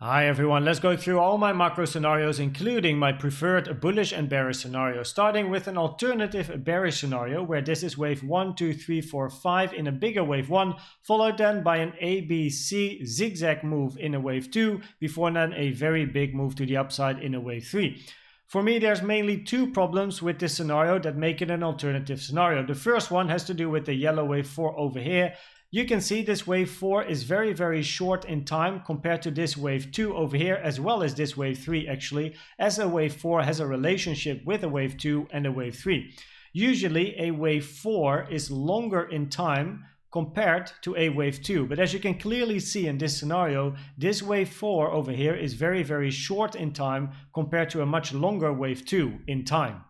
Hi everyone, let's go through all my macro scenarios, including my preferred bullish and bearish scenario, starting with an alternative bearish scenario where this is wave 1, 2, 3, 4, 5 in a bigger wave 1, followed then by an ABC zigzag move in a wave 2, before then a very big move to the upside in a wave 3. For me, there's mainly two problems with this scenario that make it an alternative scenario. The first one has to do with the yellow wave 4 over here. You can see this wave 4 is very short in time compared to this wave 2 over here, as well as this wave 3 actually, as a wave 4 has a relationship with a wave 2 and a wave 3. Usually a wave 4 is longer in time compared to a wave 2, but as you can clearly see in this scenario, this wave 4 over here is very short in time compared to a much longer wave 2 in time.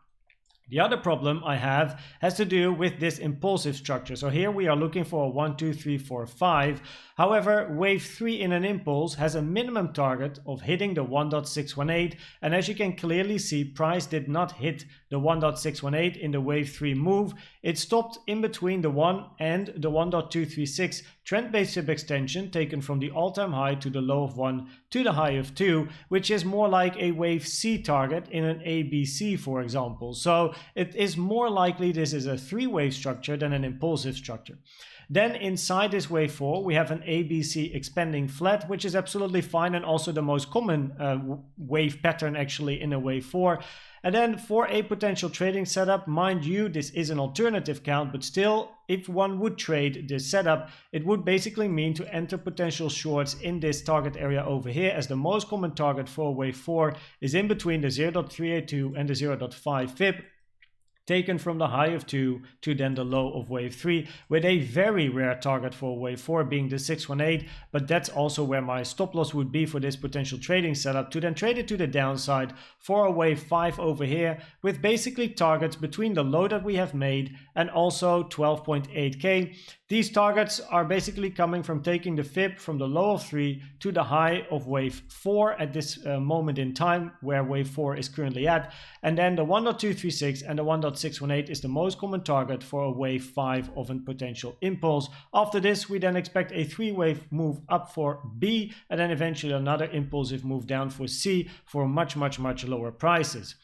The other problem I have has to do with this impulsive structure. So here we are looking for a 1, 2, 3, 4, 5. However, wave 3 in an impulse has a minimum target of hitting the 1.618. And as you can clearly see, price did not hit the 1.618 in the wave 3 move. It stopped in between the 1 and the 1.236 trend-based sub-extension taken from the all-time high to the low of 1 to the high of 2, which is more like a wave C target in an ABC, for example. So it is more likely this is a three-wave structure than an impulsive structure. Then inside this wave 4, we have an ABC expanding flat, which is absolutely fine and also the most common wave pattern actually in a wave 4. And then for a potential trading setup, mind you, this is an alternative count, but still, if one would trade this setup, it would basically mean to enter potential shorts in this target area over here, as the most common target for wave 4 is in between the 0.382 and the 0.5 fib, taken from the high of 2 to then the low of wave 3, with a very rare target for wave 4 being the 618, but that's also where my stop loss would be for this potential trading setup, to then trade it to the downside for a wave 5 over here, with basically targets between the low that we have made and also 12.8k. These targets are basically coming from taking the fib from the low of 3 to the high of wave 4 at this moment in time, where wave 4 is currently at, and then the 1.236 and the 1.618 is the most common target for a wave 5 of a potential impulse. After this, we then expect a three-wave move up for B, and then eventually another impulsive move down for C for much lower prices.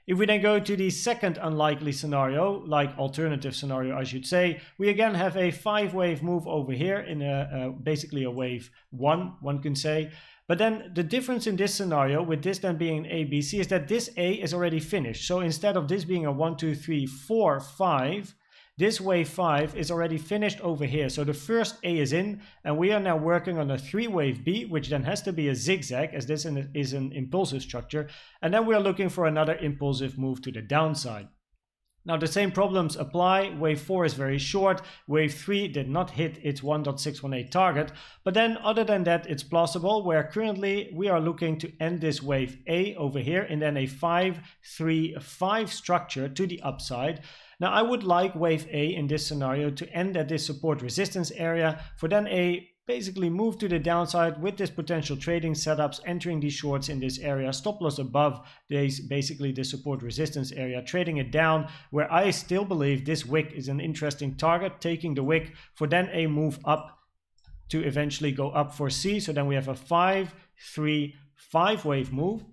If we then go to the second unlikely scenario, like alternative scenario I should say, we again have a 5-wave move over here in basically a wave 1, one can say. But then the difference in this scenario, with this then being an ABC, is that this A is already finished. So instead of this being a 1, 2, 3, 4, 5, this wave 5 is already finished over here. So the first A is in, and we are now working on a 3-wave B, which then has to be a zigzag, as this is an impulsive structure. And then we are looking for another impulsive move to the downside. Now the same problems apply. Wave 4 is very short. Wave 3 did not hit its 1.618 target. But then other than that, it's plausible, where currently we are looking to end this wave A over here and then a 5-3-5 structure to the upside. Now I would like wave A in this scenario to end at this support resistance area for then a basically move to the downside with this potential trading setups, entering these shorts in this area, stop loss above this, basically the support resistance area, trading it down, where I still believe this wick is an interesting target, taking the wick for then a move up to eventually go up for C. So then we have a 5-3-5 wave move,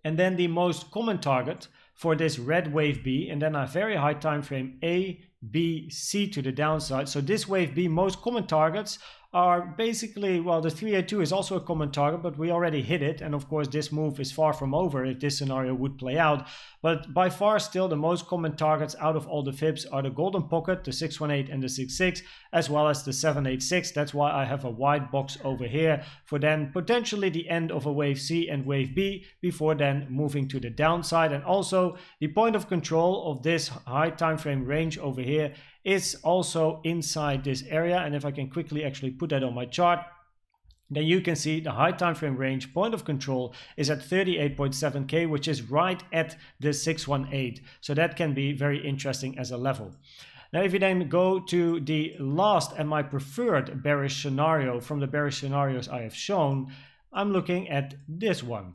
and then the most common target for this red wave B, and then a very high time frame A, B, C to the downside. So this wave B, most common targets are basically, well, the 382 is also a common target, but we already hit it, and of course this move is far from over if this scenario would play out. But by far still the most common targets out of all the fibs are the golden pocket, the 618 and the 66, as well as the 786. That's why I have a wide box over here for then potentially the end of a wave C and wave B, before then moving to the downside. And also the point of control of this high time frame range over here is also inside this area. And if I can quickly actually put that on my chart, then you can see the high time frame range point of control is at 38.7k, which is right at the 618. So that can be very interesting as a level. Now, if you then go to the last and my preferred bearish scenario from the bearish scenarios I have shown, I'm looking at this one.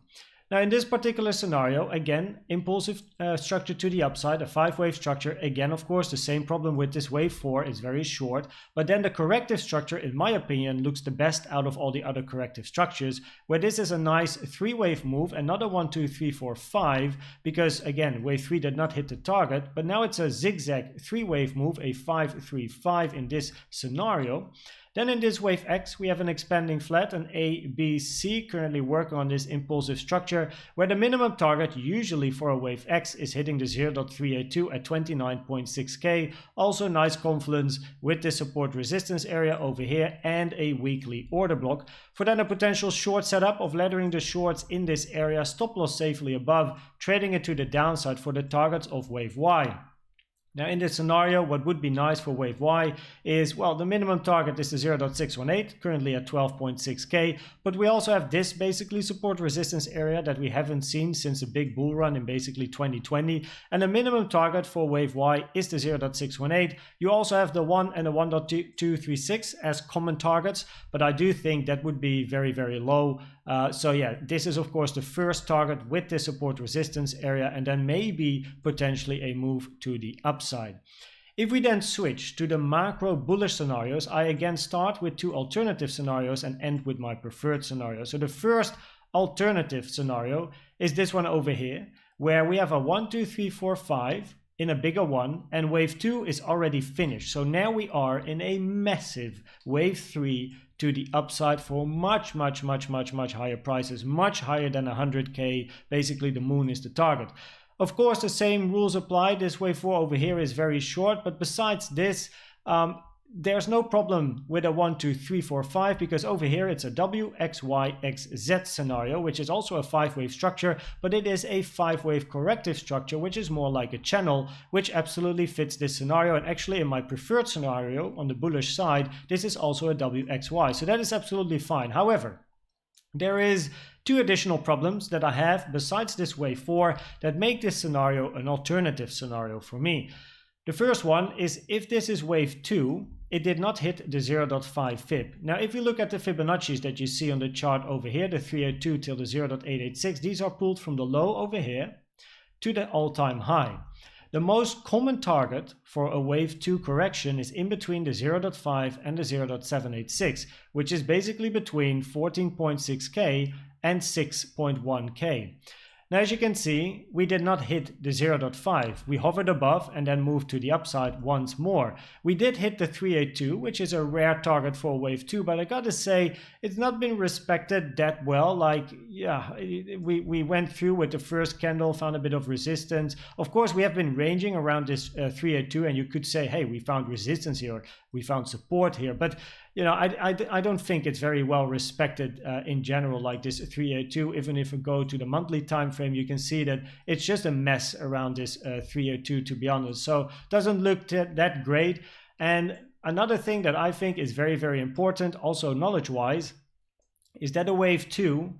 Now in this particular scenario, again, impulsive structure to the upside, a 5-wave structure. Again, of course, the same problem with this wave 4 is very short, but then the corrective structure, in my opinion, looks the best out of all the other corrective structures, where this is a nice 3-wave move, another 1, 2, 3, 4, 5, because again, wave 3 did not hit the target, but now it's a zigzag 3-wave move, a 5, 3, 5 in this scenario. Then in this wave X, we have an expanding flat, an A, B, C, currently working on this impulsive structure, where the minimum target usually for a wave X is hitting the 0.382 at 29.6k. Also nice confluence with the support resistance area over here and a weekly order block. For then a potential short setup of lettering the shorts in this area, stop loss safely above, trading it to the downside for the targets of wave Y. Now in this scenario, what would be nice for wave Y is, well, the minimum target is the 0.618, currently at 12.6k, but we also have this basically support resistance area that we haven't seen since a big bull run in basically 2020, and the minimum target for wave Y is the 0.618. You also have the 1 and the 1.236 as common targets, but I do think that would be very, very low. So yeah, this is of course the first target with the support resistance area, and then maybe potentially a move to the upside. If we then switch to the macro bullish scenarios, I again start with 2 alternative scenarios and end with my preferred scenario. So the first alternative scenario is this one over here, where we have a 1, 2, 3, 4, 5 in a bigger one, and wave 2 is already finished. So now we are in a massive wave 3 to the upside for much higher prices, much higher than 100k. Basically the moon is the target. Of course, the same rules apply. This wave 4 over here is very short, but besides this, there's no problem with a 1, 2, 3, 4, 5, because over here it's a W, X, Y, X, Z scenario, which is also a 5-wave structure, but it is a 5-wave corrective structure, which is more like a channel, which absolutely fits this scenario. And actually in my preferred scenario on the bullish side, this is also a W, X, Y. So that is absolutely fine. However, there is 2 additional problems that I have besides this wave 4 that make this scenario an alternative scenario for me. The first one is, if this is wave 2, it did not hit the 0.5 fib. Now, if you look at the Fibonacci's that you see on the chart over here, the 302 till the 0.886, these are pulled from the low over here to the all-time high. The most common target for a wave 2 correction is in between the 0.5 and the 0.786, which is basically between 14.6k and 6.1k. Now, as you can see, we did not hit the 0.5. We hovered above and then moved to the upside once more. We did hit the 382, which is a rare target for wave 2, but I gotta say, it's not been respected that well. Like, yeah, we went through with the first candle, found a bit of resistance. Of course, we have been ranging around this 382, and you could say, hey, we found resistance here, we found support here, but you know, I don't think it's very well respected in general, like this 382. Even if we go to the monthly time frame, you can see that it's just a mess around this 382, to be honest. So doesn't look that great. And another thing that I think is very, very important, also knowledge-wise, is that a wave 2,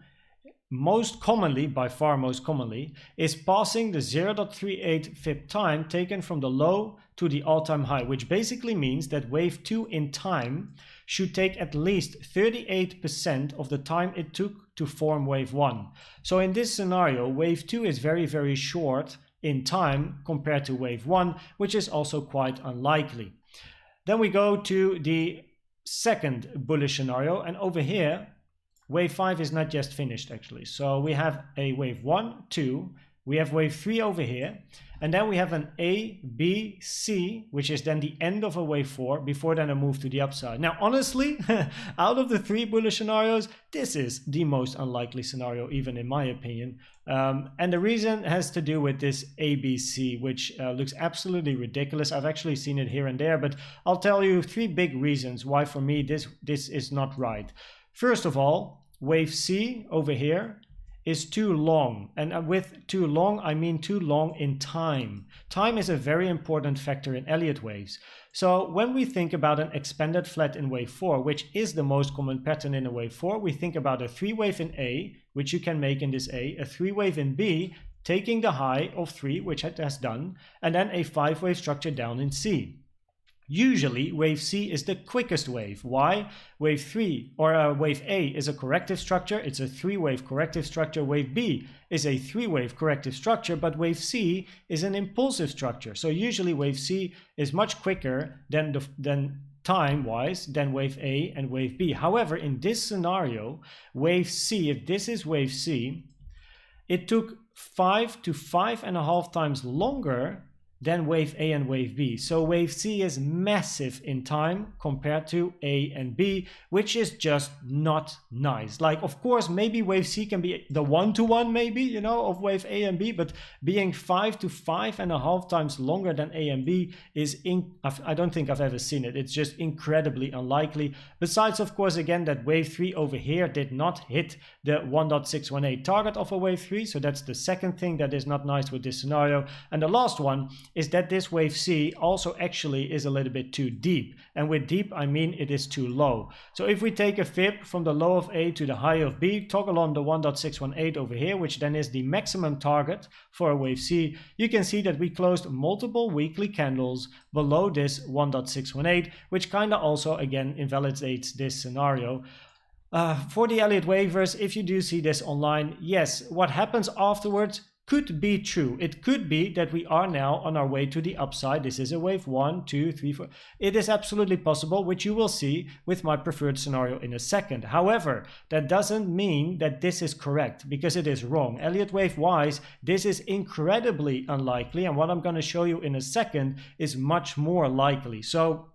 most commonly, by far most commonly, is passing the 0.38 fib time taken from the low to the all-time high, which basically means that wave 2 in time should take at least 38% of the time it took to form wave 1. So in this scenario, wave 2 is very, very short in time compared to wave 1, which is also quite unlikely. Then we go to the second bullish scenario, and over here, wave 5 is not just finished actually. So we have a wave 1, 2, we have wave 3 over here, and then we have an A, B, C, which is then the end of a wave 4 before then a move to the upside. Now, honestly, out of the 3 bullish scenarios, this is the most unlikely scenario, even in my opinion. And the reason has to do with this ABC, which looks absolutely ridiculous. I've actually seen it here and there, but I'll tell you 3 big reasons why for me this is not right. First of all, wave C over here is too long, and with too long I mean too long in time. Time is a very important factor in Elliott waves. So when we think about an expanded flat in wave 4, which is the most common pattern in a wave 4, we think about a 3-wave in A, which you can make in this A, a 3-wave in B, taking the high of 3, which it has done, and then a 5-wave structure down in C. Usually wave C is the quickest wave. Why? Wave 3 or wave A is a corrective structure. It's a 3-wave corrective structure. Wave B is a 3-wave corrective structure, but wave C is an impulsive structure. So usually wave C is much quicker than time-wise than wave A and wave B. However, in this scenario, wave C, if this is wave C, it took 5 to 5.5 times longer than wave A and wave B. So wave C is massive in time compared to A and B, which is just not nice. Like, of course, maybe wave C can be the 1-to-1 maybe, you know, of wave A and B, but being 5 to 5.5 times longer than A and B is, I don't think I've ever seen it. It's just incredibly unlikely. Besides, of course, again, that wave 3 over here did not hit the 1.618 target of a wave 3. So that's the second thing that is not nice with this scenario. And the last one is that this wave C also actually is a little bit too deep. And with deep, I mean it is too low. So if we take a fib from the low of A to the high of B, toggle on the 1.618 over here, which then is the maximum target for a wave C, you can see that we closed multiple weekly candles below this 1.618, which kind of also again invalidates this scenario. For the Elliott Wavers, if you do see this online, yes, what happens afterwards could be true. It could be that we are now on our way to the upside. This is a wave 1, 2, 3, 4. It is absolutely possible, which you will see with my preferred scenario in a second. However, that doesn't mean that this is correct, because it is wrong. Elliott Wave wise, this is incredibly unlikely, and what I'm going to show you in a second is much more likely. So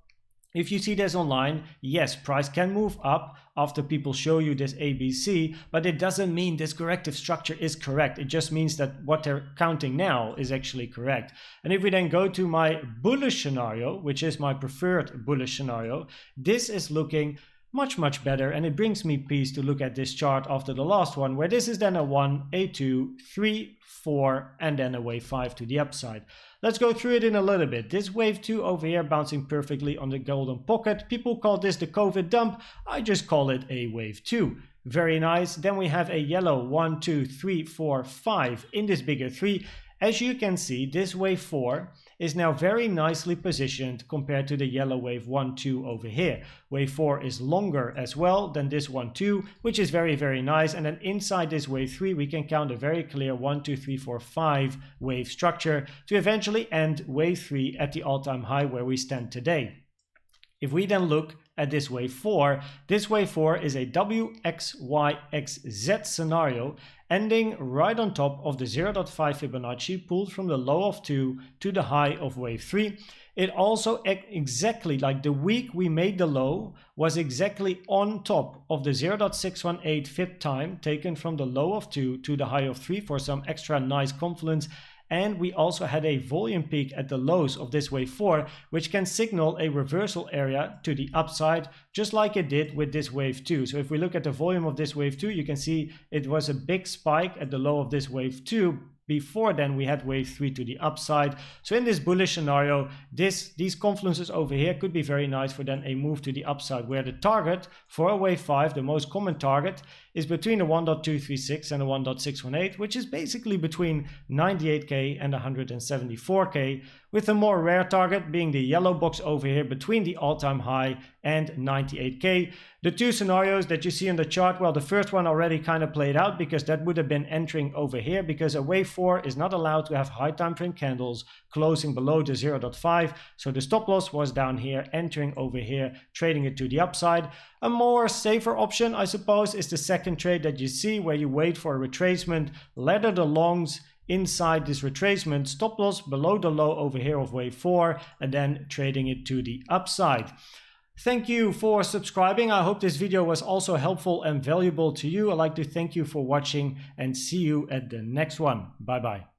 if you see this online, yes, price can move up after people show you this ABC, but it doesn't mean this corrective structure is correct. It just means that what they're counting now is actually correct. And if we then go to my bullish scenario, which is my preferred bullish scenario, this is looking much better, and it brings me peace to look at this chart after the last one, where this is then a 1, a 2, 3, 4, and then a wave 5 to the upside. Let's go through it in a little bit. This wave 2 over here bouncing perfectly on the golden pocket. People call this the COVID dump. I just call it a wave 2. Very nice. Then we have a yellow 1, 2, 3, 4, 5 in this bigger 3. As you can see, this wave 4 is now very nicely positioned compared to the yellow wave 1, 2 over here. Wave 4 is longer as well than this 1, 2, which is very nice. And then inside this wave 3, we can count a very clear 1, 2, 3, 4, 5 wave structure to eventually end wave 3 at the all-time high where we stand today. If we then look at this wave 4 is a WXYXZ scenario ending right on top of the 0.5 Fibonacci pulled from the low of 2 to the high of wave 3. It also exactly like the week we made the low was exactly on top of the 0.618 Fib time taken from the low of 2 to the high of 3 for some extra nice confluence. And we also had a volume peak at the lows of this wave 4, which can signal a reversal area to the upside, just like it did with this wave 2. So if we look at the volume of this wave 2, you can see it was a big spike at the low of this wave 2. Before then we had wave 3 to the upside. So in this bullish scenario, these confluences over here could be very nice for then a move to the upside, where the target for a wave 5, the most common target, is between the 1.236 and the 1.618, which is basically between 98k and 174k, with a more rare target being the yellow box over here between the all-time high and 98k. The two scenarios that you see in the chart, well, the first one already kind of played out because that would have been entering over here, because a wave 4 is not allowed to have high time frame candles closing below the 0.5. So the stop loss was down here, entering over here, trading it to the upside. A more safer option, I suppose, is the second trade that you see, where you wait for a retracement, ladder the longs inside this retracement, stop loss below the low over here of wave 4, and then trading it to the upside. Thank you for subscribing. I hope this video was also helpful and valuable to you. I'd like to thank you for watching and see you at the next one. Bye bye.